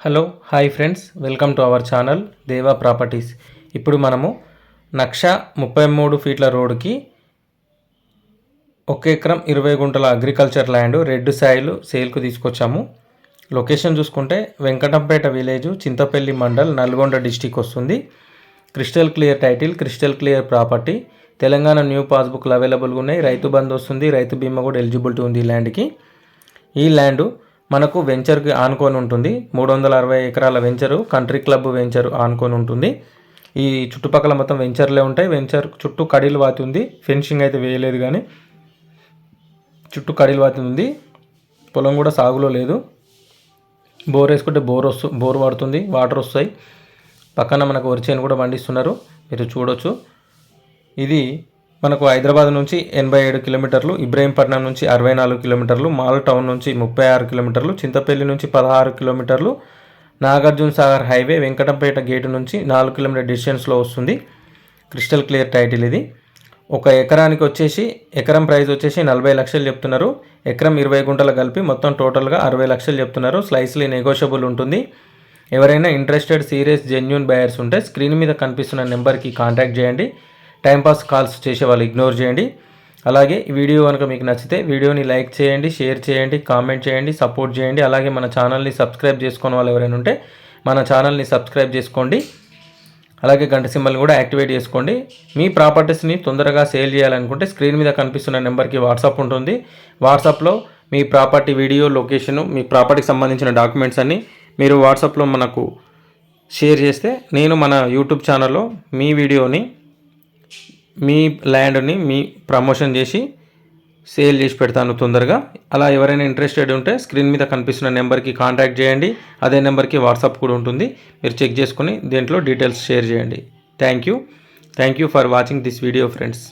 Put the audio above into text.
Hello hi friends, welcome to our channel దేవా properties. ఇప్పుడు మనము నక్ష 33 ఫీట్ల రోడ్డుకి 1 ఎకరం 20 గుంటల అగ్రికల్చర్ ల్యాండ్ రెడ్ సాయిల్ సేల్కు తీసుకొచ్చాము. లొకేషన్ చూసుకుంటే వెంకటంపేట విలేజ్, చింతపల్లి మండల్, నల్గొండ డిస్టిక్ వస్తుంది. Crystal clear title, crystal clear property. Telangana new పాస్బుక్లు అవైలబుల్గా ఉన్నాయి. రైతు బంధు వస్తుంది, రైతు బీమా కూడా ఎలిజిబిలిటీ ఉంది ఈ ల్యాండ్కి. ఈ ల్యాండ్ మనకు వెంచర్కి ఆనుకొని ఉంటుంది. 360 ఎకరాల వెంచరు, కంట్రీ క్లబ్ వెంచర్ ఆనుకొని ఉంటుంది. ఈ చుట్టుపక్కల మొత్తం వెంచర్లే ఉంటాయి. వెంచర్ చుట్టూ కడీలు వాతి ఉంది. ఫెన్సింగ్ అయితే వేయలేదు, కానీ చుట్టూ కడీలు వాతి ఉంది. పొలం కూడా సాగులో లేదు. బోర్ వేసుకుంటే బోర్ పడుతుంది, వాటర్ వస్తాయి. పక్కన మనకు వరిచేను కూడా పండిస్తున్నారు, మీరు చూడొచ్చు. ఇది మనకు హైదరాబాద్ నుంచి 87 కిలోమీటర్లు, ఇబ్రహీంపట్నం నుంచి 64 కిలోమీటర్లు, మాల్ టౌన్ నుంచి 36 కిలోమీటర్లు, చింతపల్లి నుంచి 16 కిలోమీటర్లు, నాగార్జున సాగర్ హైవే వెంకటంపేట గేటు నుంచి 4 కిలోమీటర్ డిస్టెన్స్లో వస్తుంది. క్రిస్టల్ క్లియర్ టైటిల్ ఇది. ఒక ఎకరానికి వచ్చేసి ఎకరం ప్రైస్ వచ్చేసి 40 లక్షలు చెప్తున్నారు. ఎకరం 20 గుంటలు కలిపి మొత్తం టోటల్గా 60 లక్షలు చెప్తున్నారు. స్లైస్లీ నెగోషియబుల్ ఉంటుంది. ఎవరైనా ఇంట్రెస్టెడ్ సీరియస్ జెన్యూన్ బయర్స్ ఉంటే స్క్రీన్ మీద కనిపిస్తున్న నెంబర్కి కాంటాక్ట్ చేయండి. టైంపాస్ కాల్స్ చేసే వాళ్ళు ఇగ్నోర్ చేయండి. అలాగే ఈ వీడియో కనుక మీకు నచ్చితే వీడియోని లైక్ చేయండి, షేర్ చేయండి, కామెంట్ చేయండి, సపోర్ట్ చేయండి. అలాగే మన ఛానల్ని సబ్స్క్రైబ్ చేసుకునే వాళ్ళు ఎవరైనా ఉంటే మన ఛానల్ని సబ్స్క్రైబ్ చేసుకోండి. అలాగే గంట సింబల్ని కూడా యాక్టివేట్ చేసుకోండి. మీ ప్రాపర్టీస్ని తొందరగా సేల్ చేయాలనుకుంటే స్క్రీన్ మీద కనిపిస్తున్న నెంబర్కి వాట్సాప్ ఉంటుంది. వాట్సాప్లో మీ ప్రాపర్టీ వీడియో, లొకేషను, మీ ప్రాపర్టీకి సంబంధించిన డాక్యుమెంట్స్ అన్నీ మీరు వాట్సాప్లో మనకు షేర్ చేస్తే నేను మన యూట్యూబ్ ఛానల్లో మీ వీడియోని, మీ ల్యాండ్ని మీ ప్రమోషన్ చేసి సేల్ చేసి పెడతాను తొందరగా. అలా ఎవరైనా ఇంట్రెస్టెడ్ ఉంటే స్క్రీన్ మీద కనిపిస్తున్న నెంబర్కి కాంటాక్ట్ చేయండి. అదే నెంబర్కి వాట్సాప్ కూడా ఉంటుంది, మీరు చెక్ చేసుకుని దేంట్లో డీటెయిల్స్ షేర్ చేయండి. Thank you for watching this video friends.